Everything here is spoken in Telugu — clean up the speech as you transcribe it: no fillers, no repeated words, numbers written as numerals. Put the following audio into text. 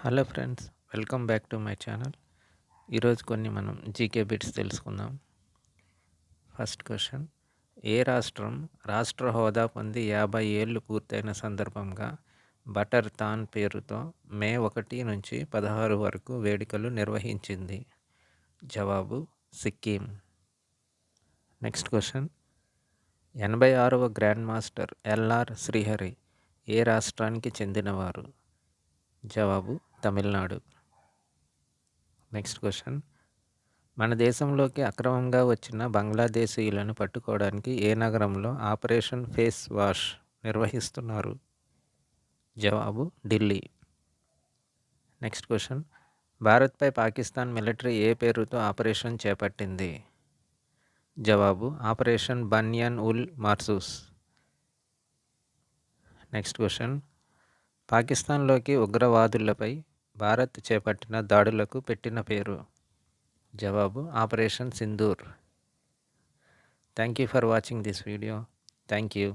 Hello friends, welcome back to my channel. ఈరోజు కొన్ని మనం జీకే బిట్స్ తెలుసుకుందాం. ఫస్ట్ క్వశ్చన్: ఏ రాష్ట్రం రాష్ట్ర హోదా పొంది 50 ఏళ్ళు పూర్తయిన సందర్భంగా బటర్ తాన్ పేరుతో మే 1 నుంచి 16 వరకు వేడుకలు నిర్వహించింది? జవాబు: సిక్కిం. నెక్స్ట్ క్వశ్చన్: 86వ గ్రాండ్ మాస్టర్ ఎల్ఆర్ శ్రీహరి ఏ రాష్ట్రానికి చెందినవారు? జవాబు: తమిళనాడు. నెక్స్ట్ క్వశ్చన్: మన దేశంలోకి అక్రమంగా వచ్చిన బంగ్లాదేశీయులను పట్టుకోవడానికి ఏ నగరంలో ఆపరేషన్ ఫేస్ వాష్ నిర్వహిస్తున్నారు? జవాబు: ఢిల్లీ. నెక్స్ట్ క్వశ్చన్: భారత్పై పాకిస్తాన్ మిలిటరీ ఏ పేరుతో ఆపరేషన్ చేపట్టింది? జవాబు: ఆపరేషన్ బన్యన్ ఉల్ మార్సూస్. నెక్స్ట్ క్వశ్చన్: పాకిస్తాన్లోకి ఉగ్రవాదులపై భారత్ చేపట్టిన దాడులకు పెట్టిన పేరు? జవాబు: operation Sindoor. Thank you for watching this video. Thank you.